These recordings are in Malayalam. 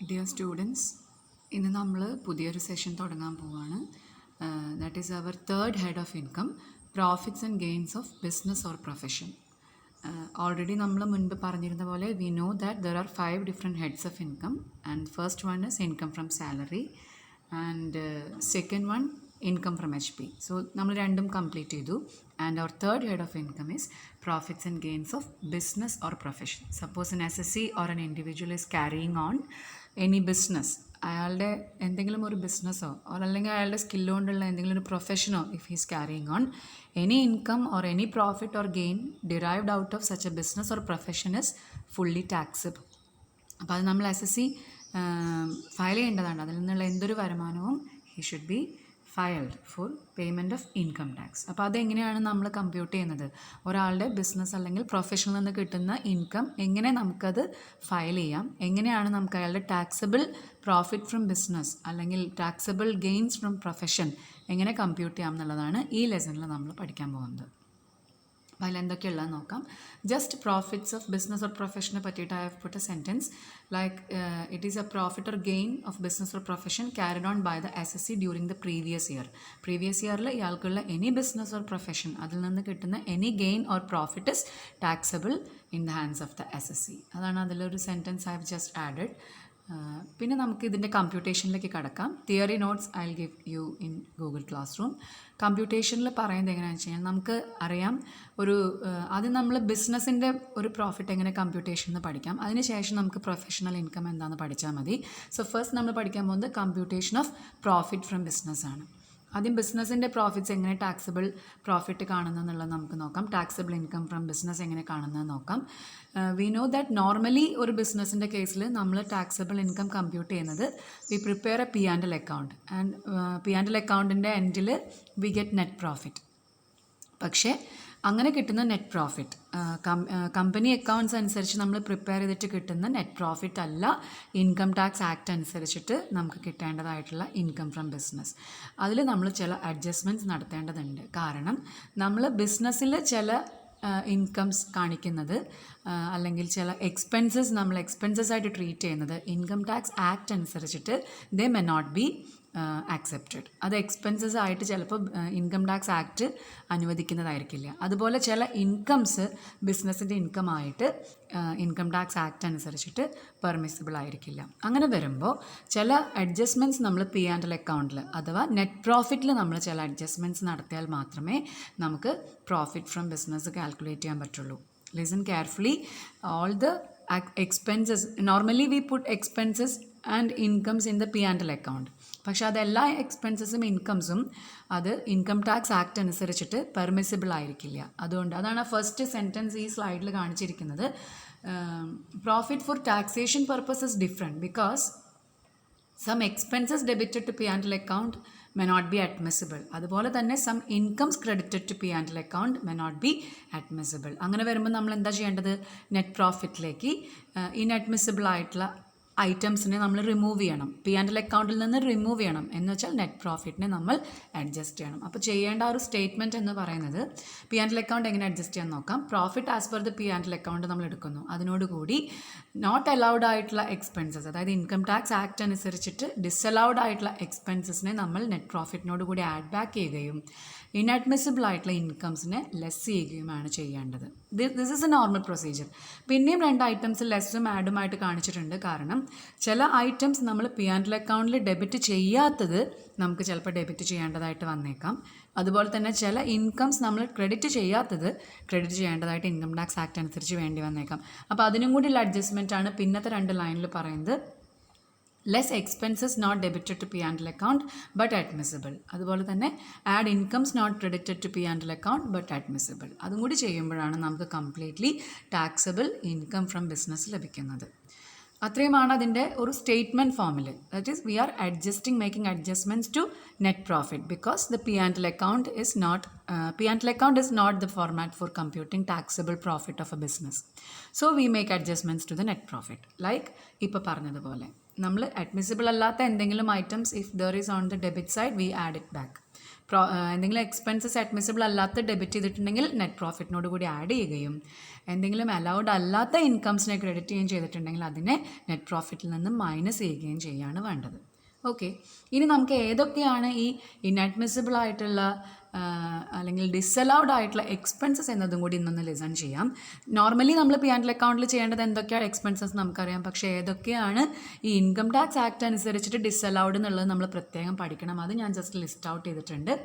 ഡിയർ സ്റ്റുഡൻസ്, ഇന്ന് നമ്മൾ പുതിയൊരു സെഷൻ തുടങ്ങാൻ പോവുകയാണ്. That is our third head of income, profits and gains of business or profession. Already നമ്മൾ മുൻപ് പറഞ്ഞിരുന്ന പോലെ we know that there are 5 different heads of income. And first one is income from salary and second one income from HP. So നമ്മൾ രണ്ടും കംപ്ലീറ്റ് ചെയ്തു. And our third head of income is profits and gains of business or profession. Suppose an SSC or an individual is carrying on any business, അയാളുടെ എന്തെങ്കിലും ഒരു ബിസിനസ്സോ അല്ലെങ്കിൽ അയാളുടെ സ്കില്ല് കൊണ്ടുള്ള എന്തെങ്കിലും ഒരു പ്രൊഫഷനോ if he's carrying on, any income or any profit or gain derived out of such a business or profession is fully taxable. അപ്പോൾ അത് നമ്മൾ SSC ഫയൽ ചെയ്യേണ്ടതാണ്. അതിൽ നിന്നുള്ള എന്തൊരു വരുമാനവും he should be filed for payment of income tax. അപ്പോൾ അതെങ്ങനെയാണ് നമ്മൾ കമ്പ്യൂട്ട് ചെയ്യുന്നത്? ഒരാളുടെ ബിസിനസ് അല്ലെങ്കിൽ പ്രൊഫഷനിൽ നിന്ന് കിട്ടുന്ന ഇൻകം എങ്ങനെ നമുക്കത് ഫയൽ ചെയ്യാം, എങ്ങനെയാണ് നമുക്ക് അയാളുടെ ടാക്സബിൾ പ്രോഫിറ്റ് ഫ്രം ബിസിനസ് അല്ലെങ്കിൽ ടാക്സബിൾ ഗെയിൻസ് ഫ്രം പ്രൊഫഷൻ എങ്ങനെ കമ്പ്യൂട്ട് ചെയ്യാം എന്നുള്ളതാണ് ഈ ലെസണിൽ നമ്മൾ പഠിക്കാൻ പോകുന്നത്. അപ്പോൾ അതിലെന്തൊക്കെയുള്ളതെന്ന് നോക്കാം. Just profits of business or പ്രൊഫഷനെ പറ്റിയിട്ട് I have put a sentence like it is a profit or gain of business or profession carried on by the SSC during the previous year. Previous ഇയറിൽ ഇയാൾക്കുള്ള എനി ബിസിനസ് ഓർ പ്രൊഫഷൻ, അതിൽ നിന്ന് കിട്ടുന്ന any gain or profit is taxable in the hands of the SSC. അതാണ് അതിലൊരു sentence I have just added. പിന്നെ നമുക്ക് ഇതിൻ്റെ കമ്പ്യൂട്ടേഷനിലേക്ക് കടക്കാം. Theory notes I will give you in Google Classroom. കമ്പ്യൂട്ടേഷനിൽ പറയുന്നത് എങ്ങനെയാണെന്ന് വെച്ച് കഴിഞ്ഞാൽ നമുക്ക് അറിയാം, ആദ്യം നമ്മൾ ബിസിനസ്സിൻ്റെ ഒരു പ്രോഫിറ്റ് എങ്ങനെ കമ്പ്യൂട്ടേഷനിൽ പഠിക്കാം, അതിനുശേഷം നമുക്ക് പ്രൊഫഷണൽ ഇൻകം എന്താണെന്ന് പഠിച്ചാൽ മതി. സോ ഫസ്റ്റ് നമ്മൾ പഠിക്കാൻ പോകുന്നത് computation of profit from business ആണ്. ആദ്യം ബിസിനസ്സിൻ്റെ പ്രോഫിറ്റ്സ് എങ്ങനെ ടാക്സബിൾ പ്രോഫിറ്റ് കാണുന്നതെന്നുള്ളത് നമുക്ക് നോക്കാം. ടാക്സബിൾ ഇൻകം ഫ്രം ബിസിനസ് എങ്ങനെ കാണുന്നത് നോക്കാം. വി നോ ദാറ്റ് നോർമലി ഒരു ബിസിനസ്സിൻ്റെ കേസിൽ നമ്മൾ ടാക്സബിൾ ഇൻകം കമ്പ്യൂട്ട് ചെയ്യുന്നത് we prepare a P&L account and P&L അക്കൗണ്ടിൻ്റെ എൻഡിൽ വി ഗെറ്റ് നെറ്റ് പ്രോഫിറ്റ്. പക്ഷേ അങ്ങനെ കിട്ടുന്ന നെറ്റ് പ്രോഫിറ്റ് കമ്പനി അക്കൗണ്ട്സ് അനുസരിച്ച് നമ്മൾ പ്രിപ്പയർ ചെയ്തിട്ട് കിട്ടുന്ന നെറ്റ് പ്രോഫിറ്റ് അല്ല ഇൻകം ടാക്സ് ആക്ട് അനുസരിച്ചിട്ട് നമുക്ക് കിട്ടേണ്ടതായിട്ടുള്ള ഇൻകം ഫ്രം ബിസിനസ്. അതിൽ നമ്മൾ ചില അഡ്ജസ്റ്റ്മെൻറ്റ്സ് നടത്തേണ്ടതുണ്ട്. കാരണം നമ്മൾ ബിസിനസ്സിൽ ചില ഇൻകംസ് കാണിക്കുന്നത് അല്ലെങ്കിൽ ചില എക്സ്പെൻസസ് നമ്മൾ എക്സ്പെൻസസ് ആയിട്ട് ട്രീറ്റ് ചെയ്യുന്നത് ഇൻകം ടാക്സ് ആക്ട് അനുസരിച്ചിട്ട് ദേ മെ നോട്ട് ബി ആക്സെപ്റ്റഡ്. അത് എക്സ്പെൻസസ് ആയിട്ട് ചിലപ്പോൾ ഇൻകം ടാക്സ് ആക്ട് അനുവദിക്കുന്നതായിരിക്കില്ല. അതുപോലെ ചില ഇൻകംസ് ബിസിനസ്സിൻ്റെ ഇൻകം ആയിട്ട് ഇൻകം ടാക്സ് ആക്ട് അനുസരിച്ചിട്ട് പെർമിസിബിൾ ആയിരിക്കില്ല. അങ്ങനെ വരുമ്പോൾ ചില അഡ്ജസ്റ്റ്മെൻറ്റ്സ് നമ്മൾ P&L അക്കൗണ്ടിൽ അഥവാ നെറ്റ് പ്രോഫിറ്റിൽ നമ്മൾ ചില അഡ്ജസ്റ്റ്മെൻറ്റ്സ് നടത്തിയാൽ മാത്രമേ നമുക്ക് പ്രോഫിറ്റ് ഫ്രം ബിസിനസ് കാൽക്കുലേറ്റ് ചെയ്യാൻ പറ്റുള്ളൂ. Listen carefully. All the expenses, normally we put expenses and incomes in the P&L account. പക്ഷേ അതെല്ലാ എക്സ്പെൻസസും ഇൻകംസും അത് ഇൻകം ടാക്സ് ആക്ട് അനുസരിച്ചിട്ട് പെർമിസിബിൾ ആയിരിക്കില്ല. അതാണ് ഫസ്റ്റ് സെൻറ്റൻസ് ഈ സ്ലൈഡിൽ കാണിച്ചിരിക്കുന്നത്. Profit for taxation purpose is different because some expenses debited to P&L account may not be admissible. അതുപോലെ തന്നെ some incomes credited to P&L account may not be admissible. അങ്ങനെ വരുമ്പോൾ നമ്മൾ എന്താ ചെയ്യേണ്ടത്? നെറ്റ് പ്രോഫിറ്റിലേക്ക് ഇൻഅഡ്മിസിബിൾ ആയിട്ടുള്ള ഐറ്റംസിനെ നമ്മൾ റിമൂവ് ചെയ്യണം. P&L അക്കൗണ്ടിൽ നിന്ന് റിമൂവ് ചെയ്യണം എന്ന് വെച്ചാൽ നെറ്റ് പ്രോഫിറ്റിനെ നമ്മൾ അഡ്ജസ്റ്റ് ചെയ്യണം. അപ്പോൾ ചെയ്യേണ്ട ഒരു സ്റ്റേറ്റ്മെൻറ്റ് എന്ന് പറയുന്നത് P&L അക്കൗണ്ട് എങ്ങനെ അഡ്ജസ്റ്റ് ചെയ്യാൻ നോക്കാം. Profit as per the P&L account നമ്മൾ എടുക്കുന്നു. അതിനോടുകൂടി നോട്ട് അലൗഡ് ആയിട്ടുള്ള എക്സ്പെൻസസ്, അതായത് ഇൻകം ടാക്സ് ആക്ട് അനുസരിച്ചിട്ട് ഡിസലൗഡ് ആയിട്ടുള്ള എക്സ്പെൻസസിനെ നമ്മൾ നെറ്റ് പ്രോഫിറ്റിനോട് കൂടി ആഡ് ബാക്ക് ചെയ്യുകയും ഇൻഅഡ്മിസിബിൾ ആയിട്ടുള്ള ഇൻകംസിനെ ലെസ് ചെയ്യുകയുമാണ് ചെയ്യേണ്ടത്. This is A normal procedure. പിന്നെയും 2 ഐറ്റംസ് ലെസ്സും ആഡുമായിട്ട് കാണിച്ചിട്ടുണ്ട്. കാരണം ചില ഐറ്റംസ് നമ്മൾ P&L അക്കൗണ്ടിൽ ഡെബിറ്റ് ചെയ്യാത്തത് നമുക്ക് ചിലപ്പോൾ ഡെബിറ്റ് ചെയ്യേണ്ടതായിട്ട് വന്നേക്കാം. അതുപോലെ തന്നെ ചില ഇൻകംസ് നമ്മൾ ക്രെഡിറ്റ് ചെയ്യാത്തത് ക്രെഡിറ്റ് ചെയ്യേണ്ടതായിട്ട് ഇൻകം ടാക്സ് ആക്ട് അനുസരിച്ച് വേണ്ടി വന്നേക്കാം. അപ്പോൾ അതിനും കൂടിയുള്ള അഡ്ജസ്റ്റ്മെൻ്റ് ആണ് പിന്നത്തെ 2 ലൈനിൽ പറയുന്നത്. Less expenses not debited to P&L account but admissible. അതുപോലെ തന്നെ add incomes not credited to P&L account but admissible. അതും കൂടി ചെയ്യുമ്പോഴാണ് നമുക്ക് completely taxable income from business ലഭിക്കുന്നത്. അത്രയുമാണ് അതിൻ്റെ ഒരു സ്റ്റേറ്റ്മെൻറ്റ് ഫോമിൽ. That is we are making adjustments to net profit because the P&L account is not the format for computing taxable profit of a business. So we make adjustments to the net profit. Like ഇപ്പോൾ പറഞ്ഞതുപോലെ നമ്മൾ അഡ്മിസിബിൾ അല്ലാത്ത എന്തെങ്കിലും items if there is on the debit side we add it back. എന്തെങ്കിലും എക്സ്പെൻസസ് അഡ്മിസിബിൾ അല്ലാത്ത ഡെബിറ്റ് ചെയ്തിട്ടുണ്ടെങ്കിൽ നെറ്റ് പ്രോഫിറ്റിനോട് കൂടി ആഡ് ചെയ്യുകയും എന്തെങ്കിലും അലൗഡ് അല്ലാത്ത ഇൻകംസിനെ ക്രെഡിറ്റ് ചെയ്യുകയും ചെയ്തിട്ടുണ്ടെങ്കിൽ അതിനെ നെറ്റ് പ്രോഫിറ്റിൽ നിന്ന് മൈനസ് ചെയ്യുകയും ചെയ്യുകയാണ് വേണ്ടത്. ഓക്കെ, ഇനി നമുക്ക് ഏതൊക്കെയാണ് ഈ ഇൻഅഡ്മിസിബിൾ ആയിട്ടുള്ള അല്ലെങ്കിൽ ഡിസലൗഡ് ആയിട്ടുള്ള എക്സ്പെൻസസ് എന്നതും കൂടി ഇന്നൊന്ന് ലിസൺ ചെയ്യാം. നോർമലി നമ്മൾ P&L അക്കൗണ്ടിൽ ചെയ്യേണ്ടത് എന്തൊക്കെയാണ് എക്സ്പെൻസസ് നമുക്കറിയാം. പക്ഷേ ഏതൊക്കെയാണ് ഈ ഇൻകം ടാക്സ് ആക്ട് അനുസരിച്ചിട്ട് ഡിസലൗഡ് എന്നുള്ളത് നമ്മൾ പ്രത്യേകം പഠിക്കണം. അത് ഞാൻ ജസ്റ്റ് ലിസ്റ്റ് ഔട്ട് ചെയ്തിട്ടുണ്ട്.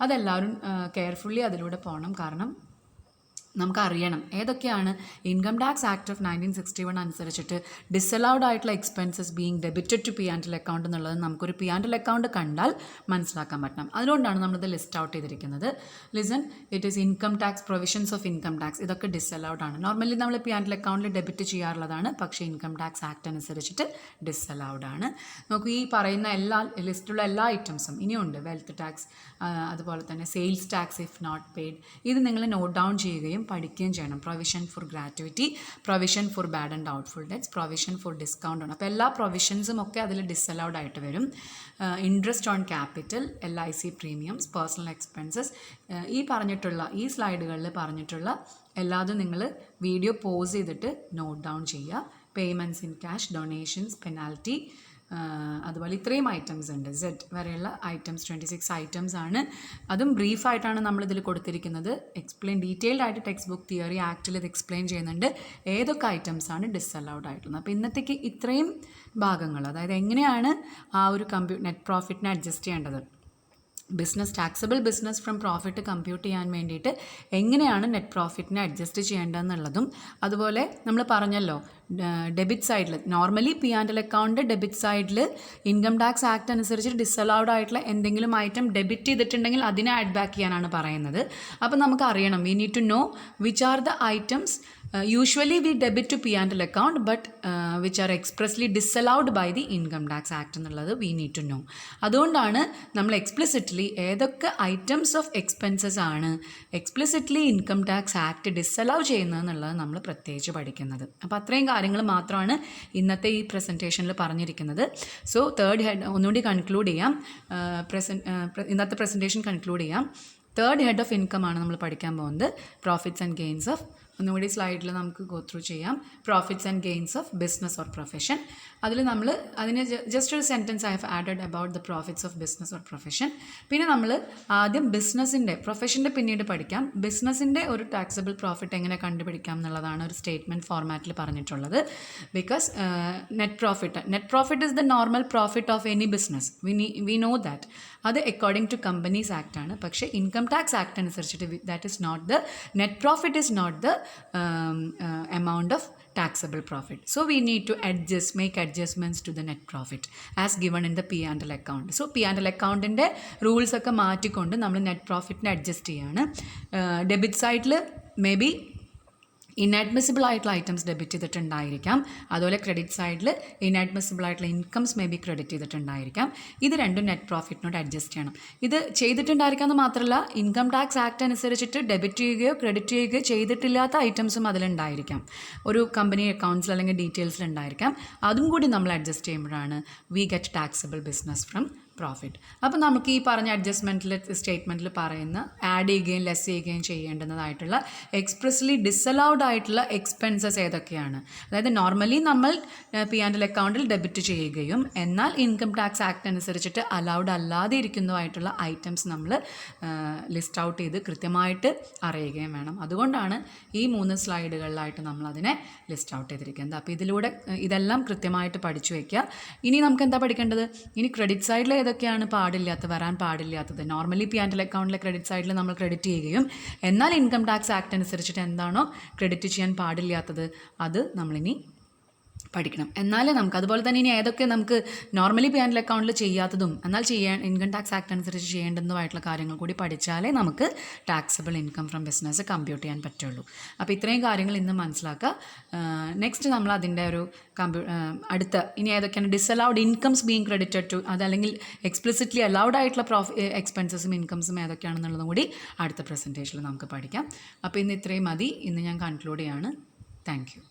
അതെല്ലാവരും കെയർഫുള്ളി അതിലൂടെ പോകണം. കാരണം നമുക്കറിയണം ഏതൊക്കെയാണ് ഇൻകം ടാക്സ് ആക്ട് ഓഫ് 1961 അനുസരിച്ചിട്ട് ഡിസലൗഡ് ആയിട്ടുള്ള expenses being debited to P&L account എന്നുള്ളത് നമുക്കൊരു P&L അക്കൗണ്ട് കണ്ടാൽ മനസ്സിലാക്കാൻ പറ്റണം. അതുകൊണ്ടാണ് നമ്മളിത് ലിസ്റ്റ് ഔട്ട് ചെയ്തിരിക്കുന്നത്. Listen, it is income tax, provisions of income tax, ഇതൊക്കെ ഡിസലൗഡ് ആണ്. നോർമലി നമ്മൾ P&L അക്കൗണ്ടിൽ ഡെബിറ്റ് ചെയ്യാറുള്ളതാണ്. പക്ഷേ ഇൻകം ടാക്സ് ആക്ട് അനുസരിച്ചിട്ട് ഡിസലൗഡ് ആണ്. നമുക്ക് ഈ പറയുന്ന ലിസ്റ്റിലുള്ള എല്ലാ ഐറ്റംസും ഇനിയുണ്ട്. വെൽത്ത് ടാക്സ്, അതുപോലെ തന്നെ sales tax if not paid, ഇത് നിങ്ങൾ നോട്ട് ഡൗൺ ചെയ്യുകയും പഠിക്കുകയും ചെയ്യണം. Provision for gratuity, provision for bad and doubtful debts, provision for discount ആണ്. അപ്പോൾ എല്ലാ പ്രൊവിഷൻസും ഒക്കെ അതിൽ ഡിസലൗഡ് ആയിട്ട് വരും. Interest on capital, LIC premiums, personal expenses, ഈ പറഞ്ഞിട്ടുള്ള ഈ സ്ലൈഡുകളിൽ പറഞ്ഞിട്ടുള്ള എല്ലാതും നിങ്ങൾ വീഡിയോ പോസ് ചെയ്തിട്ട് നോട്ട് ഡൗൺ ചെയ്യുക. Payments in cash, donations, penalty, അതുപോലെ ഇത്രയും ഐറ്റംസ് ഉണ്ട്. Z വരെയുള്ള ഐറ്റംസ് 26 ഐറ്റംസ് ആണ്. അതും ബ്രീഫായിട്ടാണ് നമ്മളിതിൽ കൊടുത്തിരിക്കുന്നത്. ഡീറ്റെയിൽഡ് ആയിട്ട് ടെക്സ്റ്റ് ബുക്ക് തിയറി ആക്റ്റിൽ ഇത് എക്സ്പ്ലെയിൻ ചെയ്യുന്നുണ്ട് ഏതൊക്കെ ഐറ്റംസ് ആണ് ഡിസലൗഡ് ആയിട്ടുള്ളത്. അപ്പോൾ ഇന്നത്തേക്ക് ഇത്രയും ഭാഗങ്ങൾ, അതായത് എങ്ങനെയാണ് ആ ഒരു നെറ്റ് പ്രോഫിറ്റിനെ അഡ്ജസ്റ്റ് ചെയ്യേണ്ടത്, taxable business from profit compute ചെയ്യാൻ വേണ്ടിയിട്ട് എങ്ങനെയാണ് നെറ്റ് പ്രോഫിറ്റിനെ അഡ്ജസ്റ്റ് ചെയ്യേണ്ടതെന്നുള്ളതും, അതുപോലെ നമ്മൾ പറഞ്ഞല്ലോ ഡെബിറ്റ് സൈഡിൽ നോർമലി P&L അക്കൗണ്ട് ഡെബിറ്റ് സൈഡിൽ ഇൻകം ടാക്സ് ആക്ട് അനുസരിച്ച് ഡിസലൗഡ് ആയിട്ടുള്ള എന്തെങ്കിലും ഐറ്റം ഡെബിറ്റ് ചെയ്തിട്ടുണ്ടെങ്കിൽ അതിനെ ആഡ് ബാക്ക് ചെയ്യാനാണ് പറയുന്നത്. അപ്പോൾ നമുക്ക് അറിയണം, we need to know which are the items usually we debit to P&L account but which are expressly disallowed by the income tax act എന്നുള്ളത് വി നീഡ് ടു നോ. അതുകൊണ്ടാണ് നമ്മൾ എക്സ്പ്ലിസിറ്റ്ലി ഏതൊക്കെ ഐറ്റംസ് ഓഫ് എക്സ്പെൻസസ് ആണ് explicitly income tax act disallow ചെയ്യുന്നതെന്നുള്ളത് നമ്മൾ പ്രത്യേകിച്ച് പഠിക്കുന്നത്. അപ്പോൾ അത്രയും കാര്യങ്ങൾ മാത്രമാണ് ഇന്നത്തെ ഈ പ്രസൻറ്റേഷനിൽ പറഞ്ഞിരിക്കുന്നത്. സോ തേർഡ് ഹെഡ് ഒന്നുകൂടി കൺക്ലൂഡ് ചെയ്യാം. ഇന്നത്തെ പ്രസൻറ്റേഷൻ കൺക്ലൂഡ് ചെയ്യാം. തേർഡ് ഹെഡ് ഓഫ് ഇൻകം ആണ് നമ്മൾ പഠിക്കാൻ പോകുന്നത്. പ്രോഫിറ്റ്സ് ആൻഡ് ഗെയിൻസ് ഓഫ്, ഒന്നുകൂടി സ്ലൈഡിൽ നമുക്ക് ഗോ ത്രൂ ചെയ്യാം. Profits and gains of business or profession. അതിൽ നമ്മൾ അതിന് ജസ്റ്റ് ഒരു sentence I have added about the profits of business or profession. പിന്നെ നമ്മൾ ആദ്യം ബിസിനസ്സിൻ്റെ, പ്രൊഫഷൻ്റെ പിന്നീട് പഠിക്കാം. ബിസിനസ്സിൻ്റെ ഒരു ടാക്സബിൾ പ്രോഫിറ്റ് എങ്ങനെ കണ്ടുപിടിക്കാം എന്നുള്ളതാണ് ഒരു സ്റ്റേറ്റ്മെൻറ്റ് ഫോർമാറ്റിൽ പറഞ്ഞിട്ടുള്ളത്. Because net profit is the normal profit of any business, we know that. അത് അക്കോർഡിംഗ് ടു കമ്പനീസ് ആക്ട് ആണ്. പക്ഷേ ഇൻകം ടാക്സ് ആക്ട് അനുസരിച്ചിട്ട് that is not the net profit is not the amount of taxable profit. So we need to make adjustments to the net profit as given in the P&L account. So P&L accountന്റെ റൂൾസ് ഒക്കെ മാറ്റിക്കൊണ്ട് നമ്മൾ നെറ്റ് പ്രോഫിറ്റിനെ അഡ്ജസ്റ്റ് ചെയ്യാണ്. ഡെബിറ്റ് സൈഡിൽ മേ ബി ഇൻഅഡ്മിസിബിൾ ആയിട്ടുള്ള ഐറ്റംസ് ഡെബിറ്റ് ചെയ്തിട്ടുണ്ടായിരിക്കാം. അതുപോലെ ക്രെഡിറ്റ് സൈഡിൽ ഇൻഅഡ്മിസിബിൾ ആയിട്ടുള്ള ഇൻകംസ് മേ ബി ക്രെഡിറ്റ് ചെയ്തിട്ടുണ്ടായിരിക്കാം. ഇത് രണ്ടും നെറ്റ് പ്രോഫിറ്റിനോട് അഡ്ജസ്റ്റ് ചെയ്യണം. ഇത് ചെയ്തിട്ടുണ്ടായിരിക്കാമെന്ന് മാത്രമല്ല, ഇൻകം ടാക്സ് ആക്ട് അനുസരിച്ചിട്ട് ഡെബിറ്റ് ചെയ്യുകയോ ക്രെഡിറ്റ് ചെയ്യുകയോ ചെയ്തിട്ടില്ലാത്ത ഐറ്റംസും അതിലുണ്ടായിരിക്കാം. ഒരു കമ്പനി അക്കൗണ്ട്സിൽ അല്ലെങ്കിൽ ഡീറ്റെയിൽസിൽ ഉണ്ടായിരിക്കാം. അതും കൂടി നമ്മൾ അഡ്ജസ്റ്റ് ചെയ്യുമ്പോഴാണ് we get taxable business from profit. അപ്പോൾ നമുക്ക് ഈ പറഞ്ഞ സ്റ്റേറ്റ്മെൻറ്റിൽ പറയുന്ന ആഡ് ചെയ്യുകയും ലെസ് ചെയ്യുകയും ചെയ്യേണ്ടുന്നതായിട്ടുള്ള എക്സ്പ്രസ്ലി ഡിസലൗഡ് ആയിട്ടുള്ള എക്സ്പെൻസസ് ഏതൊക്കെയാണ്, അതായത് നോർമലി നമ്മൾ P&L അക്കൗണ്ടിൽ ഡെബിറ്റ് ചെയ്യുകയും എന്നാൽ ഇൻകം ടാക്സ് ആക്ട് അനുസരിച്ചിട്ട് അലൗഡ് അല്ലാതെ ഇരിക്കുന്നതായിട്ടുള്ള ഐറ്റംസ് നമ്മൾ ലിസ്റ്റ് ഔട്ട് ചെയ്ത് കൃത്യമായിട്ട് അറിയുകയും വേണം. അതുകൊണ്ടാണ് ഈ 3 സ്ലൈഡുകളിലായിട്ട് നമ്മളതിനെ ലിസ്റ്റ് ഔട്ട് ചെയ്തിരിക്കുന്നത്. അപ്പോൾ ഇതിലൂടെ ഇതെല്ലാം കൃത്യമായിട്ട് പഠിച്ചു വയ്ക്കുക. ഇനി നമുക്ക് എന്താ പഠിക്കേണ്ടത്? ഇനി ക്രെഡിറ്റ് സൈഡിൽ ഏതൊക്കെയാണ് വരാൻ പാടില്ലാത്തത്. നോർമലി P&L അക്കൗണ്ടിലെ ക്രെഡിറ്റ് സൈഡിൽ നമ്മൾ ക്രെഡിറ്റ് ചെയ്യുകയും എന്നാൽ ഇൻകം ടാക്സ് ആക്ട് അനുസരിച്ചിട്ട് എന്താണോ ക്രെഡിറ്റ് ചെയ്യാൻ പാടില്ലാത്തത് അത് നമ്മളിനി പഠിക്കണം. എന്നാലേ നമുക്ക്, അതുപോലെ തന്നെ ഇനി ഏതൊക്കെ നമുക്ക് നോർമലി P&L അക്കൗണ്ടിൽ ചെയ്യാത്തതും എന്നാൽ ഇൻകം ടാക്സ് ആക്ട് അനുസരിച്ച് ചെയ്യേണ്ടതുമായിട്ടുള്ള കാര്യങ്ങൾ കൂടി പഠിച്ചാലേ നമുക്ക് taxable income from business compute ചെയ്യാൻ പറ്റുള്ളൂ. അപ്പോൾ ഇത്രയും കാര്യങ്ങൾ ഇന്ന് മനസ്സിലാക്കുക. നെക്സ്റ്റ് നമ്മൾ അതിൻ്റെ ഒരു അടുത്ത ഇനി ഏതൊക്കെയാണ് disallowed incomes being credited to, അതല്ലെങ്കിൽ എക്സ്പ്ലിസിറ്റ്ലി അലൗഡ് ആയിട്ടുള്ള എക്സ്പെൻസസും ഇൻകംസും ഏതൊക്കെയാണെന്നുള്ളതും കൂടി അടുത്ത പ്രസൻറ്റേഷനിൽ നമുക്ക് പഠിക്കാം. അപ്പോൾ ഇന്ന് ഇത്രയും മതി. ഇന്ന് ഞാൻ കൺക്ലൂഡ് ചെയ്യാണ്. Thank you.